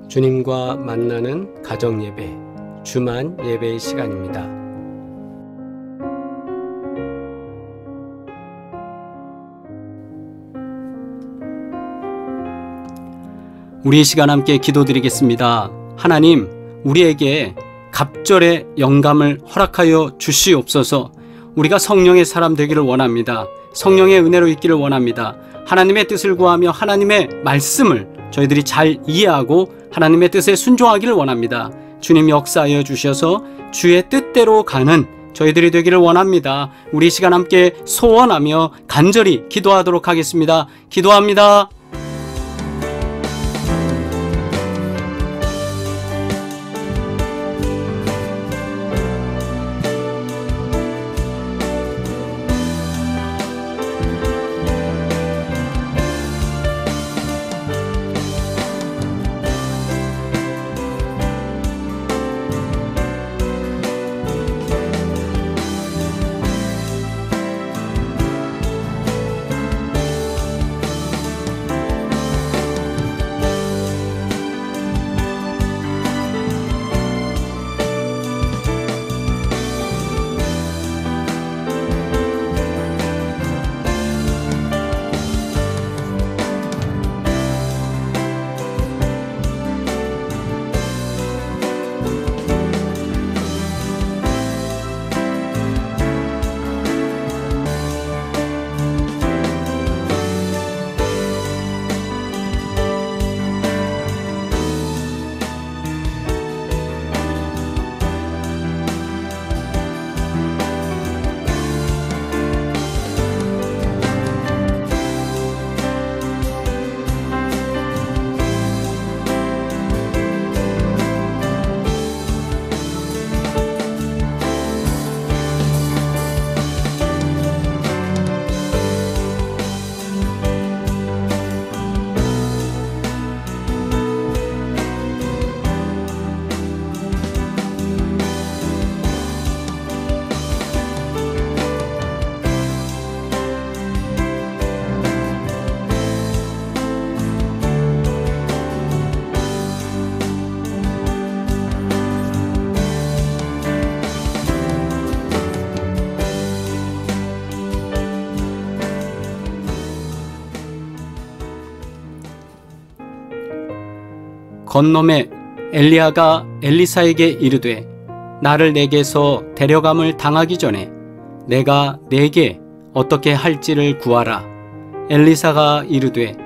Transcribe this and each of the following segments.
주님과 만나는 가정예배, 주만 예배의 시간입니다. 우리 이 시간 함께 기도드리겠습니다. 하나님, 우리에게 갑절의 영감을 허락하여 주시옵소서. 우리가 성령의 사람 되기를 원합니다. 성령의 은혜로 있기를 원합니다. 하나님의 뜻을 구하며 하나님의 말씀을 저희들이 잘 이해하고 하나님의 뜻에 순종하기를 원합니다. 주님 역사하여 주셔서 주의 뜻대로 가는 저희들이 되기를 원합니다. 우리 이 시간 함께 소원하며 간절히 기도하도록 하겠습니다. 기도합니다. 건너매 엘리야가 엘리사에게 이르되 나를 내게서 데려감을 당하기 전에 내가 네게 어떻게 할지를 구하라. 엘리사가 이르되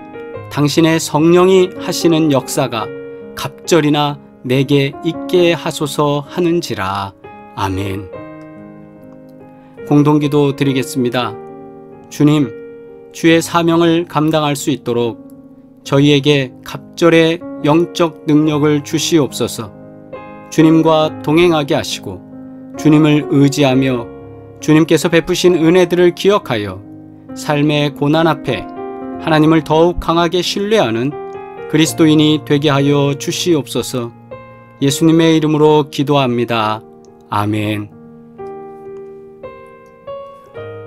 당신의 성령이 하시는 역사가 갑절이나 내게 있게 하소서 하는지라. 아멘. 공동기도 드리겠습니다. 주님, 주의 사명을 감당할 수 있도록 저희에게 갑절의 영적 능력을 주시옵소서. 주님과 동행하게 하시고 주님을 의지하며 주님께서 베푸신 은혜들을 기억하여 삶의 고난 앞에 하나님을 더욱 강하게 신뢰하는 그리스도인이 되게 하여 주시옵소서. 예수님의 이름으로 기도합니다. 아멘.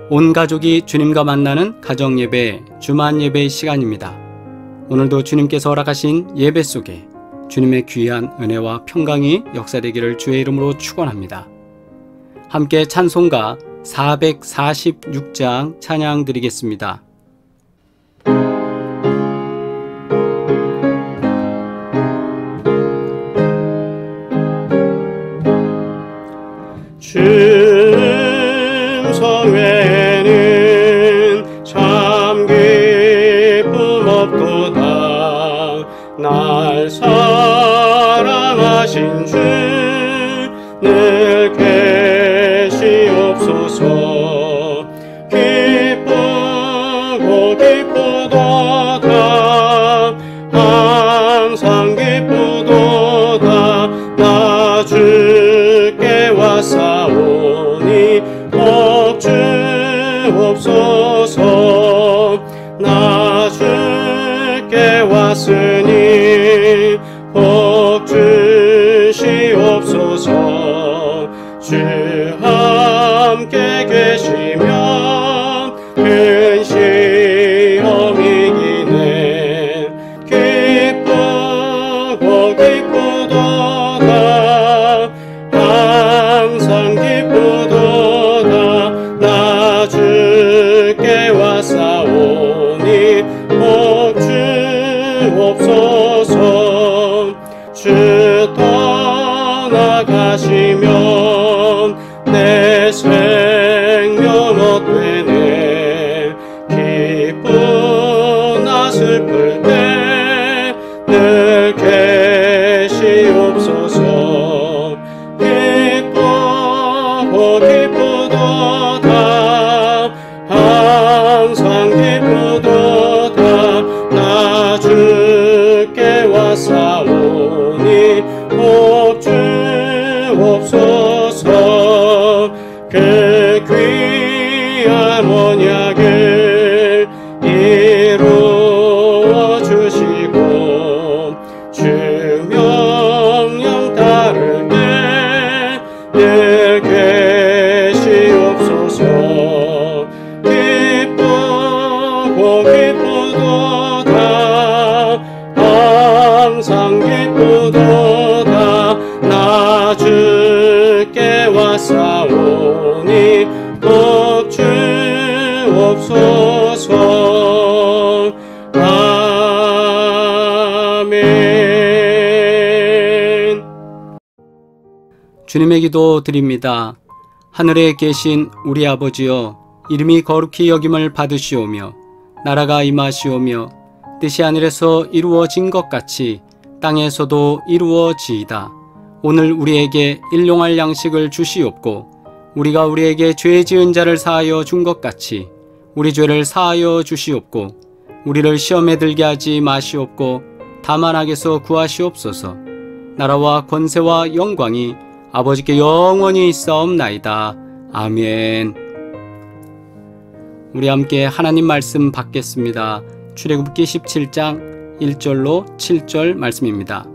온 가족이 주님과 만나는 가정예배, 주만 예배의 시간입니다. 오늘도 주님께서 허락하신 예배 속에 주님의 귀한 은혜와 평강이 역사되기를 주의 이름으로 축원합니다. 함께 찬송가 446장 찬양 드리겠습니다. 주님 외에는 참 기쁨 없도다. 날 사랑하신 주 늘 계시옵소서. 기쁘고 기쁘도다. 항상 기쁘도다. 나 주께 왔사오니 복 주옵소서. 나 주께 왔으니 복 주시옵소서. 주 함께 계시면 큰 시험이기네. 기쁘고 되네. 기쁘나 슬플 때 늘 계시옵소서. 기쁘고 기쁘도다. 항상 기쁘도다. 나 주께 왔사오니 복 주옵소서. 그 귀한 언약을 이루어 주시고 주 명령 따를 때 늘 계시옵소서. 기쁘고 기쁘도다. 항상 기쁘도다. 나 주께 왔사오니 복 주옵소서. 아멘. 주님의 기도 드립니다. 하늘에 계신 우리 아버지여, 이름이 거룩히 여김을 받으시오며 나라가 임하시오며 뜻이 하늘에서 이루어진 것 같이 땅에서도 이루어지이다. 오늘 우리에게 일용할 양식을 주시옵고 우리가 우리에게 죄 지은 자를 사하여 준 것 같이 우리 죄를 사하여 주시옵고 우리를 시험에 들게 하지 마시옵고 다만 악에서 구하시옵소서. 나라와 권세와 영광이 아버지께 영원히 있사옵나이다. 아멘. 우리 함께 하나님 말씀 받겠습니다. 출애굽기 17장 1절로 7절 말씀입니다.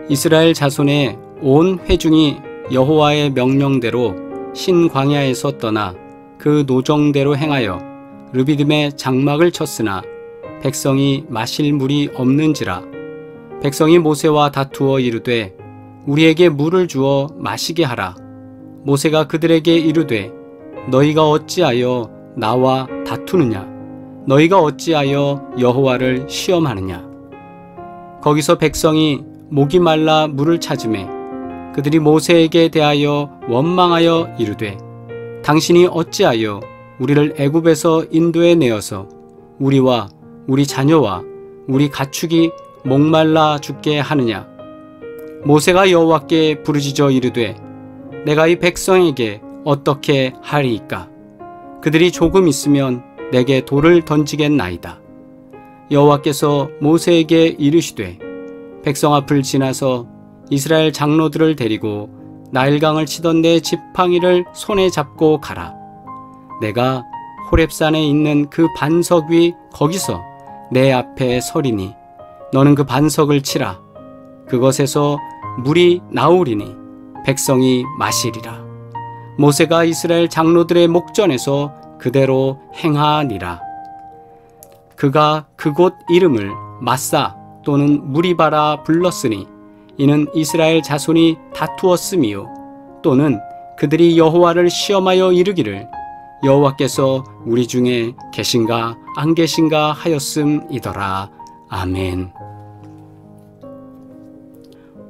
이스라엘 자손의 온 회중이 여호와의 명령대로 신광야에서 떠나 그 노정대로 행하여 르비딤에 장막을 쳤으나 백성이 마실 물이 없는지라. 백성이 모세와 다투어 이르되 우리에게 물을 주어 마시게 하라. 모세가 그들에게 이르되 너희가 어찌하여 나와 다투느냐? 너희가 어찌하여 여호와를 시험하느냐? 거기서 백성이 목이 말라 물을 찾으매 그들이 모세에게 대하여 원망하여 이르되 당신이 어찌하여 우리를 애굽에서 인도해 내어서 우리와 우리 자녀와 우리 가축이 목말라 죽게 하느냐? 모세가 여호와께 부르짖어 이르되 내가 이 백성에게 어떻게 하리이까? 그들이 조금 있으면 내게 돌을 던지겠나이다. 여호와께서 모세에게 이르시되 백성 앞을 지나서 이스라엘 장로들을 데리고 나일강을 치던 내 지팡이를 손에 잡고 가라. 내가 호렙산에 있는 그 반석 위 거기서 내 앞에 서리니 너는 그 반석을 치라. 그것에서 물이 나오리니 백성이 마시리라. 모세가 이스라엘 장로들의 목전에서 그대로 행하니라. 그가 그곳 이름을 마사 또는 무리바라 불렀으니 이는 이스라엘 자손이 다투었음이요 또는 그들이 여호와를 시험하여 이르기를 여호와께서 우리 중에 계신가 안 계신가 하였음이더라. 아멘.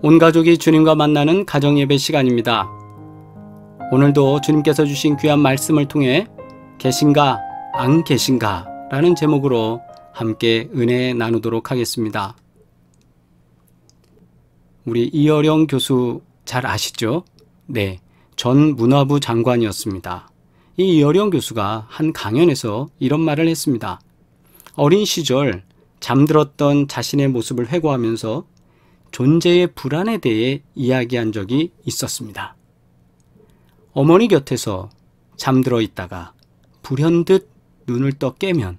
온 가족이 주님과 만나는 가정예배 시간입니다. 오늘도 주님께서 주신 귀한 말씀을 통해 계신가 안 계신가 라는 제목으로 함께 은혜 나누도록 하겠습니다. 우리 이어령 교수 잘 아시죠? 네, 전 문화부 장관이었습니다. 이 이어령 교수가 한 강연에서 이런 말을 했습니다. 어린 시절 잠들었던 자신의 모습을 회고하면서 존재의 불안에 대해 이야기한 적이 있었습니다. 어머니 곁에서 잠들어 있다가 불현듯 눈을 떠 깨면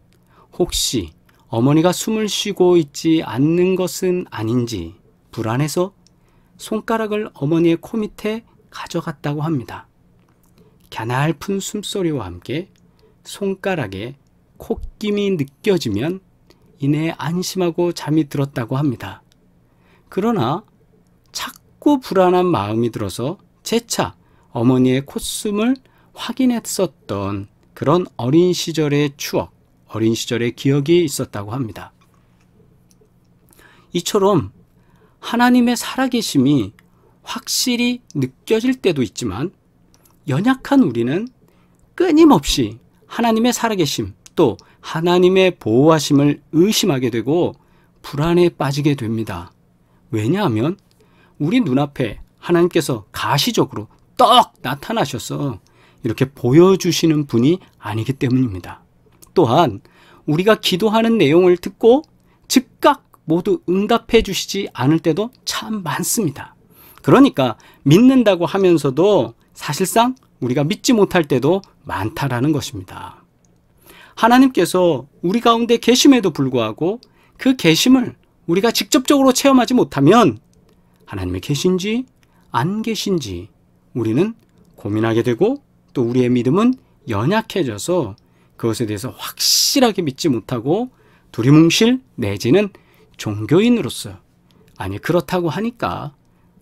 혹시 어머니가 숨을 쉬고 있지 않는 것은 아닌지 불안해서 손가락을 어머니의 코 밑에 가져갔다고 합니다. 가냘픈 숨소리와 함께 손가락에 콧김이 느껴지면 이내 안심하고 잠이 들었다고 합니다. 그러나 자꾸 불안한 마음이 들어서 재차 어머니의 콧숨을 확인했었던 그런 어린 시절의 추억, 어린 시절의 기억이 있었다고 합니다. 이처럼 하나님의 살아계심이 확실히 느껴질 때도 있지만 연약한 우리는 끊임없이 하나님의 살아계심 또 하나님의 보호하심을 의심하게 되고 불안에 빠지게 됩니다. 왜냐하면 우리 눈앞에 하나님께서 가시적으로 떡 나타나셔서 이렇게 보여주시는 분이 아니기 때문입니다. 또한 우리가 기도하는 내용을 듣고 즉각 모두 응답해 주시지 않을 때도 참 많습니다. 그러니까 믿는다고 하면서도 사실상 우리가 믿지 못할 때도 많다라는 것입니다. 하나님께서 우리 가운데 계심에도 불구하고 그 계심을 우리가 직접적으로 체험하지 못하면 하나님이 계신지 안 계신지 우리는 고민하게 되고 또 우리의 믿음은 연약해져서 그것에 대해서 확실하게 믿지 못하고 두리뭉실 내지는 종교인으로서 아니 그렇다고 하니까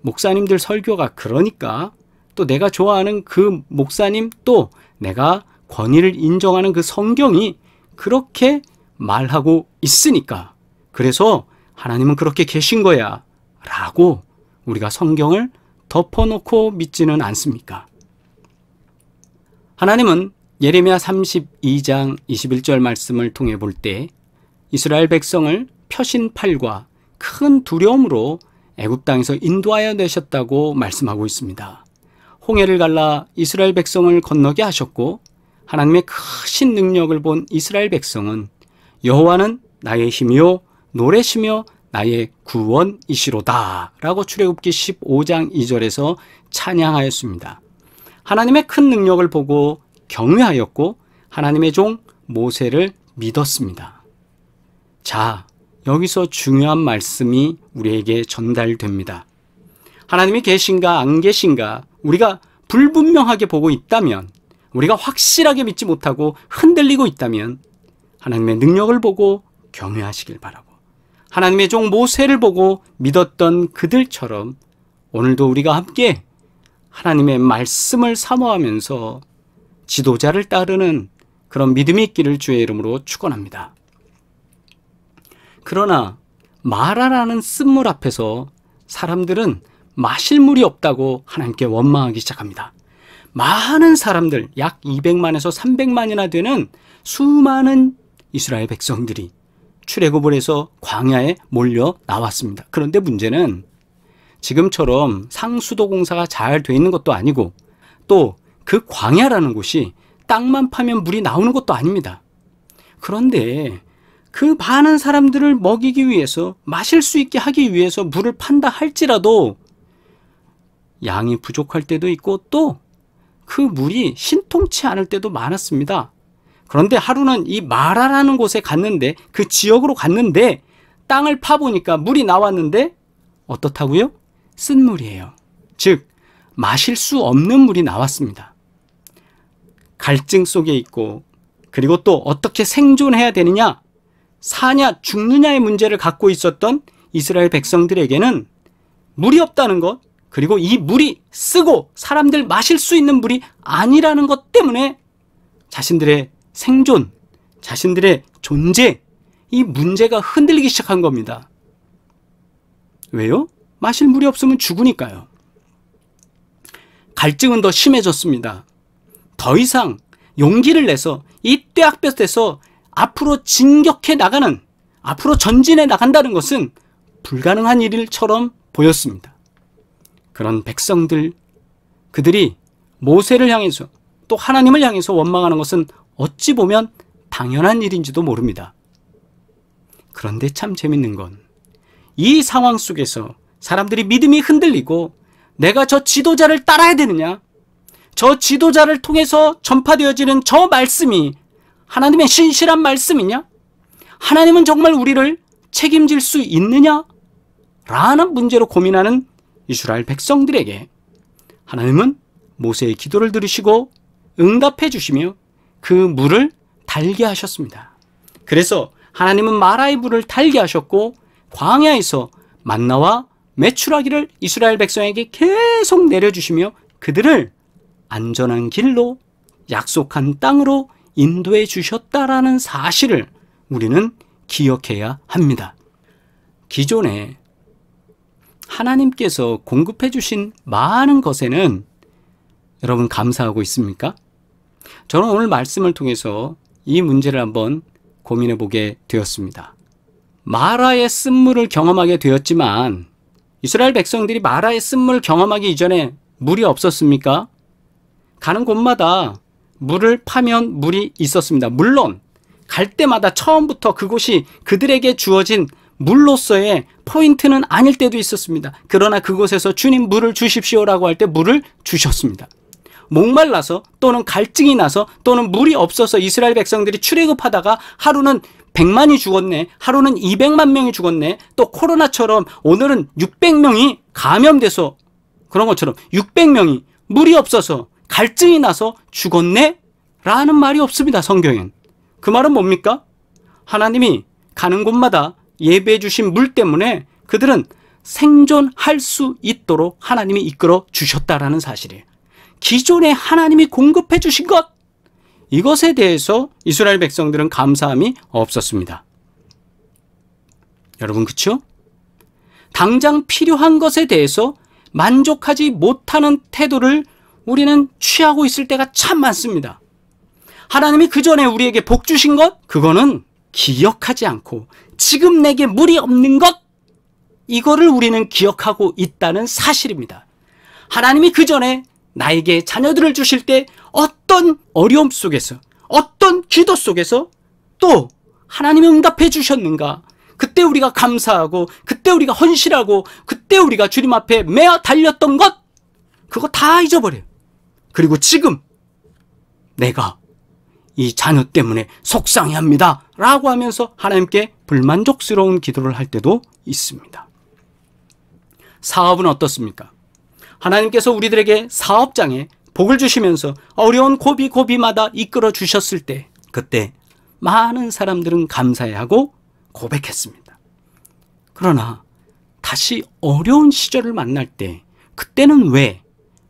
목사님들 설교가 그러니까 또 내가 좋아하는 그 목사님 또 내가 권위를 인정하는 그 성경이 그렇게 말하고 있으니까 그래서 하나님은 그렇게 계신 거야 라고 우리가 성경을 덮어놓고 믿지는 않습니까? 하나님은 예레미야 32장 21절 말씀을 통해 볼 때 이스라엘 백성을 표신팔과 큰 두려움으로 애굽 땅에서 인도하여 내셨다고 말씀하고 있습니다. 홍해를 갈라 이스라엘 백성을 건너게 하셨고 하나님의 크신 능력을 본 이스라엘 백성은 여호와는 나의 힘이요 노래시며 나의 구원이시로다 라고 출애굽기 15장 2절에서 찬양하였습니다. 하나님의 큰 능력을 보고 경외하였고 하나님의 종 모세를 믿었습니다. 자, 여기서 중요한 말씀이 우리에게 전달됩니다. 하나님이 계신가 안 계신가 우리가 불분명하게 보고 있다면 우리가 확실하게 믿지 못하고 흔들리고 있다면 하나님의 능력을 보고 경외하시길 바라고 하나님의 종 모세를 보고 믿었던 그들처럼 오늘도 우리가 함께 하나님의 말씀을 사모하면서 지도자를 따르는 그런 믿음이 있기를 주의 이름으로 축원합니다. 그러나 마라라는 쓴물 앞에서 사람들은 마실 물이 없다고 하나님께 원망하기 시작합니다. 많은 사람들, 약 200만에서 300만이나 되는 수많은 이스라엘 백성들이 출애굽을 해서 광야에 몰려 나왔습니다. 그런데 문제는 지금처럼 상수도 공사가 잘 돼 있는 것도 아니고 또 그 광야라는 곳이 땅만 파면 물이 나오는 것도 아닙니다. 그런데 그 많은 사람들을 먹이기 위해서 마실 수 있게 하기 위해서 물을 판다 할지라도 양이 부족할 때도 있고 또 그 물이 신통치 않을 때도 많았습니다. 그런데 하루는 이 마라라는 곳에 갔는데 그 지역으로 갔는데 땅을 파보니까 물이 나왔는데 어떻다고요? 쓴 물이에요. 즉 마실 수 없는 물이 나왔습니다. 갈증 속에 있고 그리고 또 어떻게 생존해야 되느냐 사냐 죽느냐의 문제를 갖고 있었던 이스라엘 백성들에게는 물이 없다는 것 그리고 이 물이 쓰고 사람들 마실 수 있는 물이 아니라는 것 때문에 자신들의 생존, 자신들의 존재 이 문제가 흔들리기 시작한 겁니다. 왜요? 마실 물이 없으면 죽으니까요. 갈증은 더 심해졌습니다. 더 이상 용기를 내서 이 뙤약볕에서 앞으로 진격해 나가는 앞으로 전진해 나간다는 것은 불가능한 일처럼 보였습니다. 그런 백성들 그들이 모세를 향해서 또 하나님을 향해서 원망하는 것은 어찌 보면 당연한 일인지도 모릅니다. 그런데 참 재밌는 건 이 상황 속에서 사람들이 믿음이 흔들리고 내가 저 지도자를 따라야 되느냐 저 지도자를 통해서 전파되어지는 저 말씀이 하나님의 신실한 말씀이냐 하나님은 정말 우리를 책임질 수 있느냐 라는 문제로 고민하는 이스라엘 백성들에게 하나님은 모세의 기도를 들으시고 응답해 주시며 그 물을 달게 하셨습니다. 그래서 하나님은 마라의 물을 달게 하셨고 광야에서 만나와 메추라기를 이스라엘 백성에게 계속 내려주시며 그들을 안전한 길로 약속한 땅으로 인도해 주셨다라는 사실을 우리는 기억해야 합니다. 기존에 하나님께서 공급해 주신 많은 것에는 여러분 감사하고 있습니까? 저는 오늘 말씀을 통해서 이 문제를 한번 고민해 보게 되었습니다. 마라의 쓴물을 경험하게 되었지만 이스라엘 백성들이 마라의 쓴물을 경험하기 이전에 물이 없었습니까? 가는 곳마다 물을 파면 물이 있었습니다. 물론 갈 때마다 처음부터 그곳이 그들에게 주어진 물로서의 포인트는 아닐 때도 있었습니다. 그러나 그곳에서 주님 물을 주십시오라고 할 때 물을 주셨습니다. 목말라서 또는 갈증이 나서 또는 물이 없어서 이스라엘 백성들이 출애굽하다가 하루는 100만이 죽었네, 하루는 200만 명이 죽었네, 또 코로나처럼 오늘은 600명이 감염돼서 그런 것처럼 600명이 물이 없어서 갈증이 나서 죽었네? 라는 말이 없습니다. 성경엔. 그 말은 뭡니까? 하나님이 가는 곳마다 예배해 주신 물 때문에 그들은 생존할 수 있도록 하나님이 이끌어 주셨다라는 사실이에요. 기존에 하나님이 공급해 주신 것, 이것에 대해서 이스라엘 백성들은 감사함이 없었습니다. 여러분, 그렇죠? 당장 필요한 것에 대해서 만족하지 못하는 태도를 우리는 취하고 있을 때가 참 많습니다. 하나님이 그 전에 우리에게 복 주신 것, 그거는 기억하지 않고 지금 내게 물이 없는 것, 이거를 우리는 기억하고 있다는 사실입니다. 하나님이 그 전에 나에게 자녀들을 주실 때 어떤 어려움 속에서, 어떤 기도 속에서 또 하나님이 응답해 주셨는가, 그때 우리가 감사하고 그때 우리가 헌신하고 그때 우리가 주님 앞에 매어 달렸던 것, 그거 다 잊어버려요. 그리고 지금 내가 이 자녀 때문에 속상해합니다 라고 하면서 하나님께 불만족스러운 기도를 할 때도 있습니다. 사업은 어떻습니까? 하나님께서 우리들에게 사업장에 복을 주시면서 어려운 고비고비마다 이끌어 주셨을 때, 그때 많은 사람들은 감사해하고 고백했습니다. 그러나 다시 어려운 시절을 만날 때, 그때는 왜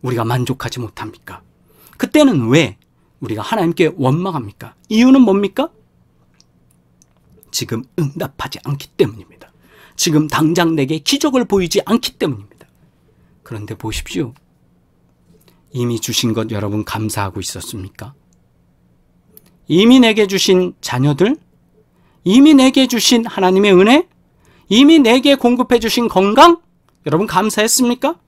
우리가 만족하지 못합니까? 그때는 왜 우리가 하나님께 원망합니까? 이유는 뭡니까? 지금 응답하지 않기 때문입니다. 지금 당장 내게 기적을 보이지 않기 때문입니다. 그런데 보십시오. 이미 주신 것 여러분 감사하고 있었습니까? 이미 내게 주신 자녀들, 이미 내게 주신 하나님의 은혜, 이미 내게 공급해 주신 건강, 여러분 감사했습니까?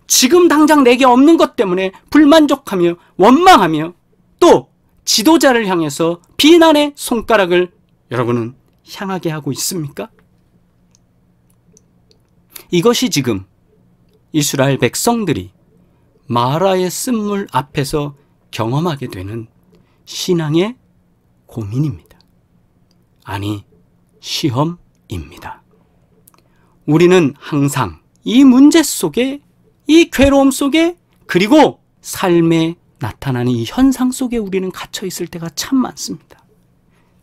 지금 당장 내게 없는 것 때문에 불만족하며 원망하며 또 지도자를 향해서 비난의 손가락을 여러분은 향하게 하고 있습니까? 이것이 지금 이스라엘 백성들이 마라의 쓴물 앞에서 경험하게 되는 신앙의 고민입니다. 아니, 시험입니다. 우리는 항상 이 문제 속에, 이 괴로움 속에, 그리고 삶에 나타나는 이 현상 속에 우리는 갇혀 있을 때가 참 많습니다.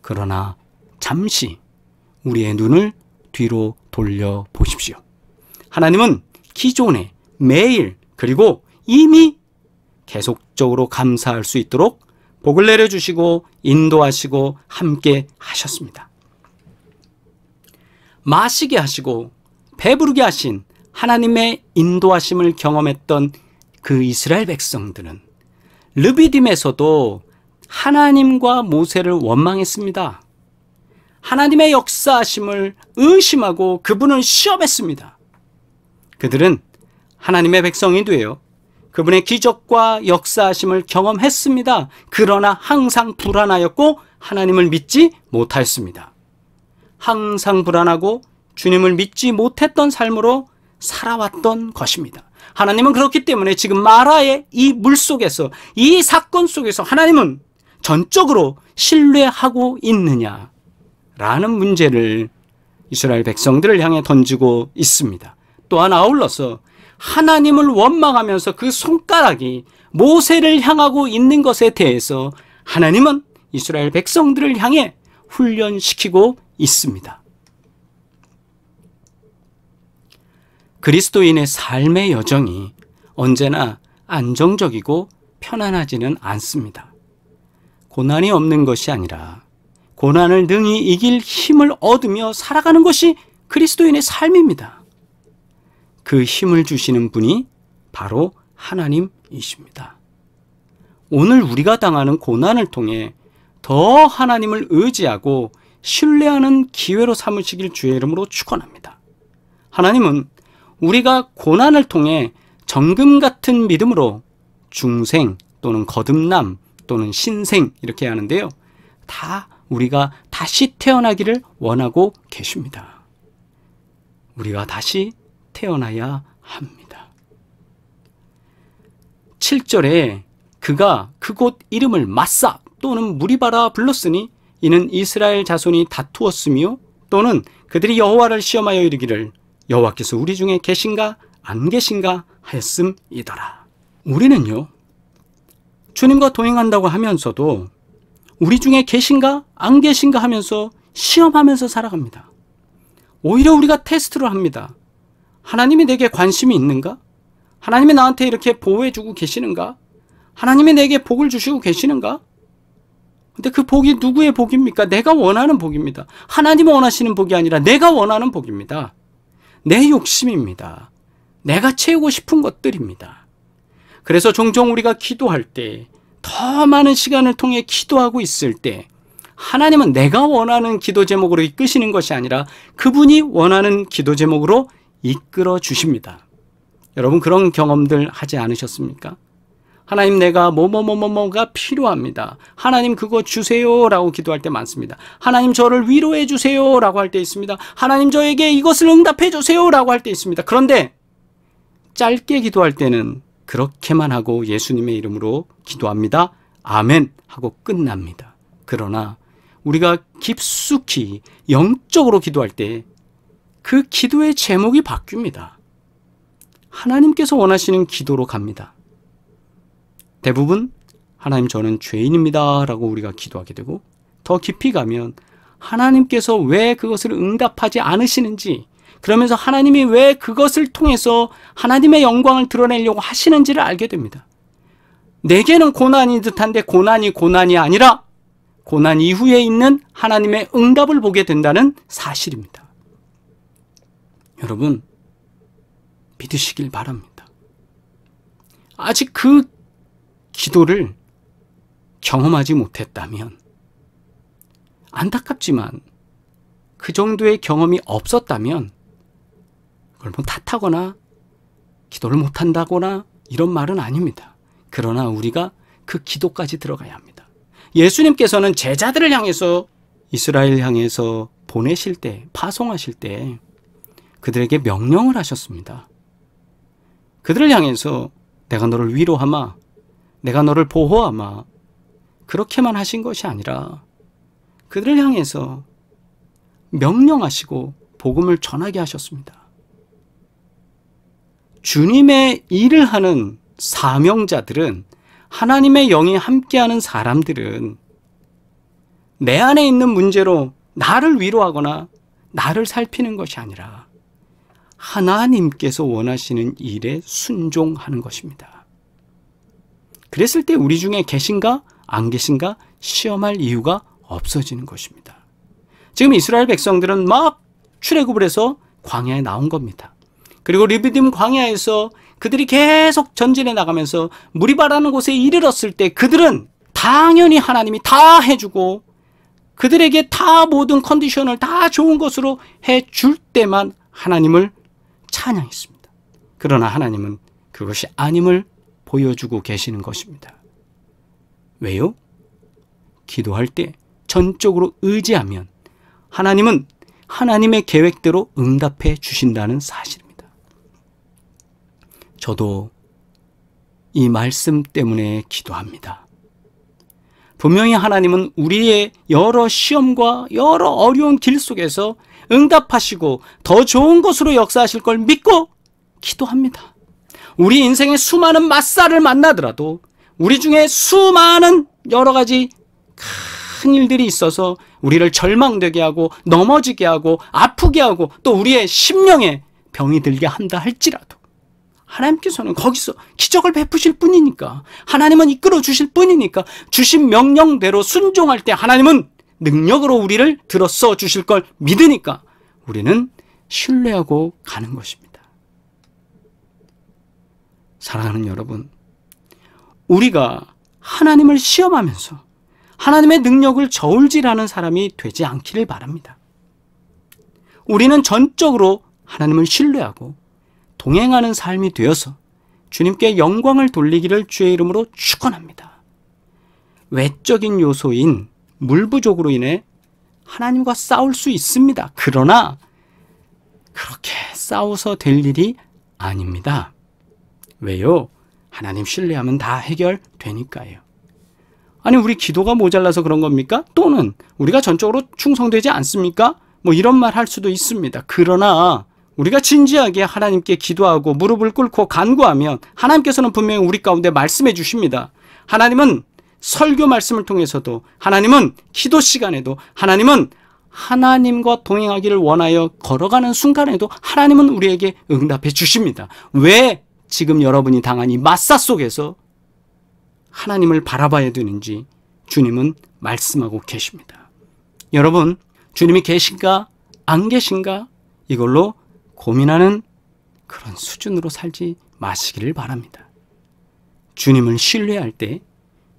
그러나 잠시 우리의 눈을 뒤로 돌려 보십시오. 하나님은 기존에 매일, 그리고 이미 계속적으로 감사할 수 있도록 복을 내려주시고 인도하시고 함께 하셨습니다. 마시게 하시고 배부르게 하신 하나님의 인도하심을 경험했던 그 이스라엘 백성들은 르비딤에서도 하나님과 모세를 원망했습니다. 하나님의 역사하심을 의심하고 그분을 시험했습니다. 그들은 하나님의 백성이 되어 그분의 기적과 역사하심을 경험했습니다. 그러나 항상 불안하였고 하나님을 믿지 못하였습니다. 항상 불안하고 주님을 믿지 못했던 삶으로 살아왔던 것입니다. 하나님은 그렇기 때문에 지금 마라의 이 물 속에서, 이 사건 속에서 하나님은 전적으로 신뢰하고 있느냐라는 문제를 이스라엘 백성들을 향해 던지고 있습니다. 또한 아울러서 하나님을 원망하면서 그 손가락이 모세를 향하고 있는 것에 대해서 하나님은 이스라엘 백성들을 향해 훈련시키고 있습니다. 그리스도인의 삶의 여정이 언제나 안정적이고 편안하지는 않습니다. 고난이 없는 것이 아니라 고난을 능히 이길 힘을 얻으며 살아가는 것이 그리스도인의 삶입니다. 그 힘을 주시는 분이 바로 하나님이십니다. 오늘 우리가 당하는 고난을 통해 더 하나님을 의지하고 신뢰하는 기회로 삼으시길 주의 이름으로 축원합니다. 하나님은 우리가 고난을 통해 정금 같은 믿음으로 중생 또는 거듭남 또는 신생 이렇게 하는데요. 다 우리가 다시 태어나기를 원하고 계십니다. 우리가 다시 태어나야 합니다. 7절에 그가 그곳 이름을 마사 또는 무리바라 불렀으니 이는 이스라엘 자손이 다투었으며 또는 그들이 여호와를 시험하여 이르기를 여호와께서 우리 중에 계신가 안 계신가 하였음이더라. 우리는요, 주님과 동행한다고 하면서도 우리 중에 계신가 안 계신가 하면서 시험하면서 살아갑니다. 오히려 우리가 테스트를 합니다. 하나님이 내게 관심이 있는가? 하나님이 나한테 이렇게 보호해주고 계시는가? 하나님이 내게 복을 주시고 계시는가? 근데 그 복이 누구의 복입니까? 내가 원하는 복입니다. 하나님이 원하시는 복이 아니라 내가 원하는 복입니다. 내 욕심입니다. 내가 채우고 싶은 것들입니다. 그래서 종종 우리가 기도할 때, 더 많은 시간을 통해 기도하고 있을 때 하나님은 내가 원하는 기도 제목으로 이끄시는 것이 아니라 그분이 원하는 기도 제목으로 이끌어 주십니다. 여러분 그런 경험들 하지 않으셨습니까? 하나님 내가 뭐가 필요합니다. 하나님 그거 주세요 라고 기도할 때 많습니다. 하나님 저를 위로해 주세요 라고 할 때 있습니다. 하나님 저에게 이것을 응답해 주세요 라고 할 때 있습니다. 그런데 짧게 기도할 때는 그렇게만 하고 예수님의 이름으로 기도합니다. 아멘 하고 끝납니다. 그러나 우리가 깊숙이 영적으로 기도할 때 그 기도의 제목이 바뀝니다. 하나님께서 원하시는 기도로 갑니다. 대부분 하나님 저는 죄인입니다 라고 우리가 기도하게 되고, 더 깊이 가면 하나님께서 왜 그것을 응답하지 않으시는지, 그러면서 하나님이 왜 그것을 통해서 하나님의 영광을 드러내려고 하시는지를 알게 됩니다. 내게는 고난이 듯한데 고난이 아니라 고난 이후에 있는 하나님의 응답을 보게 된다는 사실입니다. 여러분 믿으시길 바랍니다. 아직 그 기도를 경험하지 못했다면, 안타깝지만 그 정도의 경험이 없었다면 그걸 뭐 탓하거나 기도를 못한다거나 이런 말은 아닙니다. 그러나 우리가 그 기도까지 들어가야 합니다. 예수님께서는 제자들을 향해서, 이스라엘 향해서 보내실 때, 파송하실 때 그들에게 명령을 하셨습니다. 그들을 향해서 내가 너를 위로하마, 내가 너를 보호하마, 그렇게만 하신 것이 아니라 그들을 향해서 명령하시고 복음을 전하게 하셨습니다. 주님의 일을 하는 사명자들은, 하나님의 영이 함께하는 사람들은 내 안에 있는 문제로 나를 위로하거나 나를 살피는 것이 아니라 하나님께서 원하시는 일에 순종하는 것입니다. 그랬을 때 우리 중에 계신가 안 계신가 시험할 이유가 없어지는 것입니다. 지금 이스라엘 백성들은 막 출애굽을 해서 광야에 나온 겁니다. 그리고 르비딤 광야에서 그들이 계속 전진해 나가면서 무리바라는 곳에 이르렀을 때 그들은 당연히 하나님이 다 해주고 그들에게 다 모든 컨디션을 다 좋은 것으로 해줄 때만 하나님을 찬양했습니다. 그러나 하나님은 그것이 아님을 보여주고 계시는 것입니다. 왜요? 기도할 때 전적으로 의지하면 하나님은 하나님의 계획대로 응답해 주신다는 사실입니다. 저도 이 말씀 때문에 기도합니다. 분명히 하나님은 우리의 여러 시험과 여러 어려운 길 속에서 응답하시고 더 좋은 것으로 역사하실 걸 믿고 기도합니다. 우리 인생의 수많은 맞살을 만나더라도, 우리 중에 수많은 여러 가지 큰 일들이 있어서 우리를 절망되게 하고 넘어지게 하고 아프게 하고 또 우리의 심령에 병이 들게 한다 할지라도 하나님께서는 거기서 기적을 베푸실 뿐이니까, 하나님은 이끌어 주실 뿐이니까, 주신 명령대로 순종할 때 하나님은 능력으로 우리를 들어서 주실 걸 믿으니까 우리는 신뢰하고 가는 것입니다. 사랑하는 여러분, 우리가 하나님을 시험하면서 하나님의 능력을 저울질하는 사람이 되지 않기를 바랍니다. 우리는 전적으로 하나님을 신뢰하고 동행하는 삶이 되어서 주님께 영광을 돌리기를 주의 이름으로 축원합니다. 외적인 요소인 물 부족으로 인해 하나님과 싸울 수 있습니다. 그러나 그렇게 싸워서 될 일이 아닙니다. 왜요? 하나님 신뢰하면 다 해결되니까요. 아니, 우리 기도가 모자라서 그런 겁니까? 또는 우리가 전적으로 충성되지 않습니까? 뭐 이런 말 할 수도 있습니다. 그러나 우리가 진지하게 하나님께 기도하고 무릎을 꿇고 간구하면 하나님께서는 분명히 우리 가운데 말씀해 주십니다. 하나님은 설교 말씀을 통해서도, 하나님은 기도 시간에도, 하나님은 하나님과 동행하기를 원하여 걸어가는 순간에도 하나님은 우리에게 응답해 주십니다. 왜 지금 여러분이 당한 이 마사 속에서 하나님을 바라봐야 되는지 주님은 말씀하고 계십니다. 여러분, 주님이 계신가 안 계신가 이걸로 고민하는 그런 수준으로 살지 마시기를 바랍니다. 주님을 신뢰할 때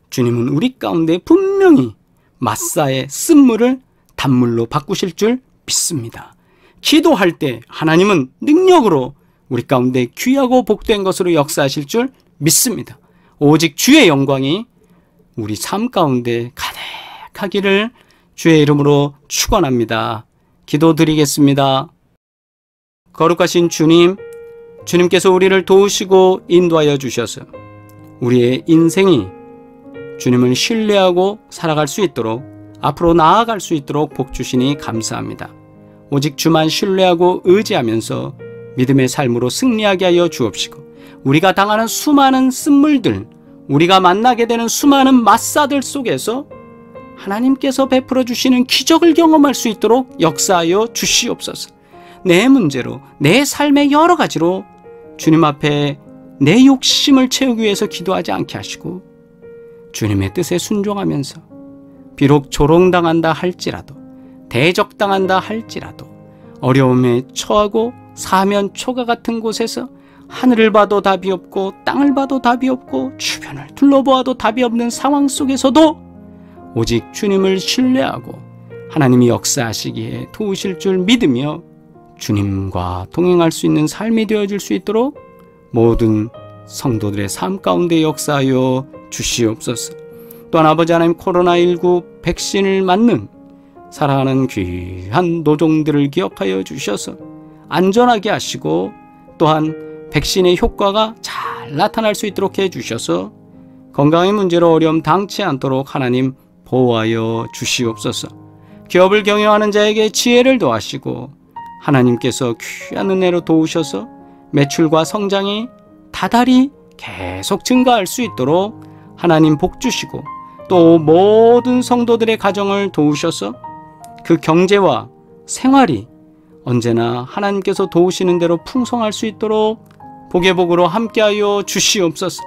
주님은 우리 가운데 분명히 마사의 쓴물을 단물로 바꾸실 줄 믿습니다. 기도할 때 하나님은 능력으로 우리 가운데 귀하고 복된 것으로 역사하실 줄 믿습니다. 오직 주의 영광이 우리 삶 가운데 가득하기를 주의 이름으로 축원합니다. 기도드리겠습니다. 거룩하신 주님, 주님께서 우리를 도우시고 인도하여 주셔서 우리의 인생이 주님을 신뢰하고 살아갈 수 있도록, 앞으로 나아갈 수 있도록 복 주시니 감사합니다. 오직 주만 신뢰하고 의지하면서 믿음의 삶으로 승리하게 하여 주옵시고, 우리가 당하는 수많은 쓴물들, 우리가 만나게 되는 수많은 마사들 속에서 하나님께서 베풀어 주시는 기적을 경험할 수 있도록 역사하여 주시옵소서. 내 문제로, 내 삶의 여러 가지로 주님 앞에 내 욕심을 채우기 위해서 기도하지 않게 하시고, 주님의 뜻에 순종하면서 비록 조롱당한다 할지라도, 대적당한다 할지라도, 어려움에 처하고 사면 초가 같은 곳에서 하늘을 봐도 답이 없고 땅을 봐도 답이 없고 주변을 둘러보아도 답이 없는 상황 속에서도 오직 주님을 신뢰하고 하나님이 역사하시기에 도우실 줄 믿으며 주님과 동행할 수 있는 삶이 되어질 수 있도록 모든 성도들의 삶 가운데 역사하여 주시옵소서. 또한 아버지 하나님, 코로나19 백신을 맞는 사랑하는 귀한 노종들을 기억하여 주셔서 안전하게 하시고, 또한 백신의 효과가 잘 나타날 수 있도록 해주셔서 건강의 문제로 어려움 당치 않도록 하나님 보호하여 주시옵소서. 기업을 경영하는 자에게 지혜를 더하시고 하나님께서 귀한 은혜로 도우셔서 매출과 성장이 다달이 계속 증가할 수 있도록 하나님 복 주시고, 또 모든 성도들의 가정을 도우셔서 그 경제와 생활이 언제나 하나님께서 도우시는 대로 풍성할 수 있도록 복의 복으로 함께하여 주시옵소서.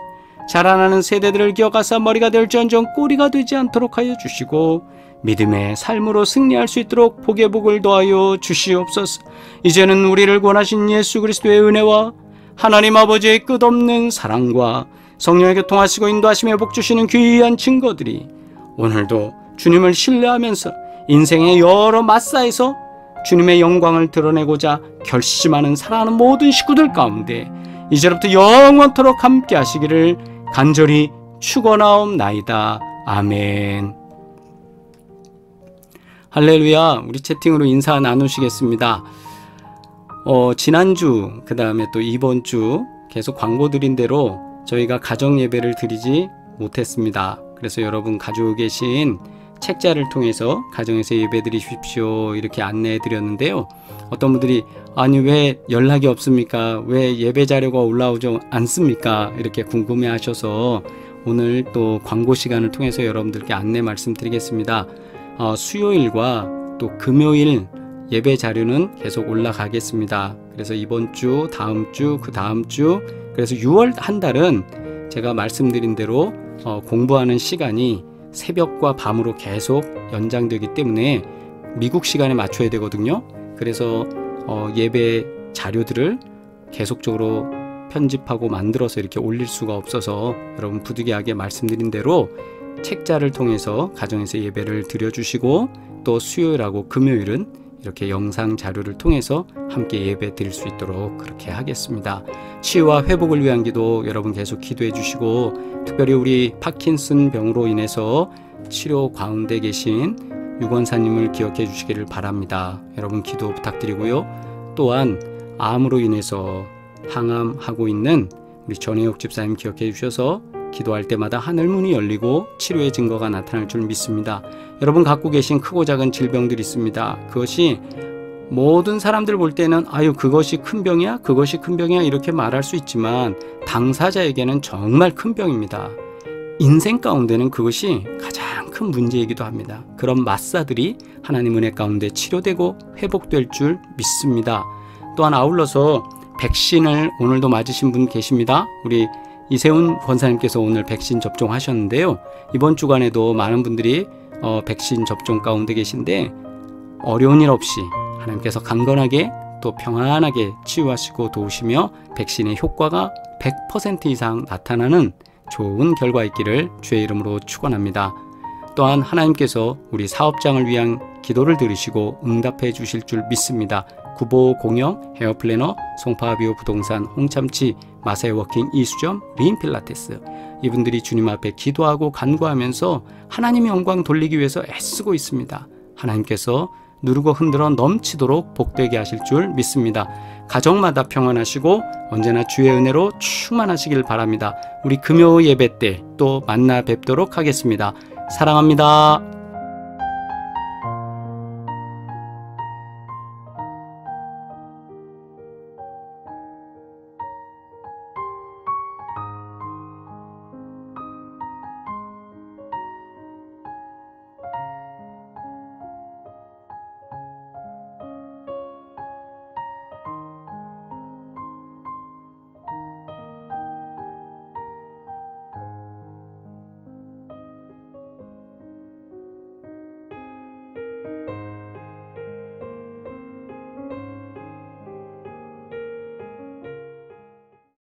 자라나는 세대들을 기억하사 머리가 될지언정 꼬리가 되지 않도록 하여 주시고, 믿음의 삶으로 승리할 수 있도록 복의 복을 더하여 주시옵소서. 이제는 우리를 구원하신 예수 그리스도의 은혜와 하나님 아버지의 끝없는 사랑과 성령의 교통하시고 인도하시며 복 주시는 귀한 증거들이 오늘도 주님을 신뢰하면서 인생의 여러 마사에서 주님의 영광을 드러내고자 결심하는 사랑하는 모든 식구들 가운데 이제부터 영원토록 함께 하시기를 간절히 축원하옵나이다. 아멘. 할렐루야. 우리 채팅으로 인사 나누시겠습니다. 지난주, 그 다음에 또 이번 주 계속 광고 드린 대로 저희가 가정 예배를 드리지 못했습니다. 그래서 여러분 가지고 계신 책자를 통해서 가정에서 예배 드리십시오 이렇게 안내해 드렸는데요. 어떤 분들이 아니 왜 연락이 없습니까? 왜 예배 자료가 올라오지 않습니까? 이렇게 궁금해 하셔서 오늘 또 광고 시간을 통해서 여러분들께 안내 말씀드리겠습니다. 수요일과 또 금요일 예배 자료는 계속 올라가겠습니다. 그래서 이번 주, 다음 주, 그 다음 주, 그래서 6월 한 달은 제가 말씀드린 대로 공부하는 시간이 새벽과 밤으로 계속 연장되기 때문에 미국 시간에 맞춰야 되거든요. 그래서 예배 자료들을 계속적으로 편집하고 만들어서 이렇게 올릴 수가 없어서 여러분 부득이하게 말씀드린 대로 책자를 통해서 가정에서 예배를 드려주시고 또 수요일하고 금요일은 이렇게 영상 자료를 통해서 함께 예배 드릴 수 있도록 그렇게 하겠습니다. 치유와 회복을 위한 기도 여러분 계속 기도해 주시고, 특별히 우리 파킨슨 병으로 인해서 치료 가운데 계신 유권사님을 기억해 주시기를 바랍니다. 여러분 기도 부탁드리고요. 또한 암으로 인해서 항암하고 있는 우리 전혜옥 집사님 기억해 주셔서 기도할 때마다 하늘문이 열리고 치료의 증거가 나타날 줄 믿습니다. 여러분 갖고 계신 크고 작은 질병들이 있습니다. 그것이 모든 사람들 볼 때는 아유 그것이 큰 병이야? 그것이 큰 병이야? 이렇게 말할 수 있지만 당사자에게는 정말 큰 병입니다. 인생 가운데는 그것이 가장 큰 문제이기도 합니다. 그런 마사들이 하나님 은혜 가운데 치료되고 회복될 줄 믿습니다. 또한 아울러서 백신을 오늘도 맞으신 분 계십니다. 우리 이세훈 권사님께서 오늘 백신 접종하셨는데요. 이번 주간에도 많은 분들이 백신 접종 가운데 계신데 어려운 일 없이 하나님께서 강건하게 또 평안하게 치유하시고 도우시며 백신의 효과가 100% 이상 나타나는 좋은 결과 있기를 주의 이름으로 축원합니다. 또한 하나님께서 우리 사업장을 위한 기도를 들으시고 응답해 주실 줄 믿습니다. 구보공영, 헤어플래너, 송파비오 부동산, 홍참치, 마사이워킹, 이수점, 리인필라테스, 이분들이 주님 앞에 기도하고 간구하면서 하나님의 영광 돌리기 위해서 애쓰고 있습니다. 하나님께서 누르고 흔들어 넘치도록 복되게 하실 줄 믿습니다. 가정마다 평안하시고 언제나 주의 은혜로 충만하시길 바랍니다. 우리 금요 예배 때 또 만나 뵙도록 하겠습니다. 사랑합니다.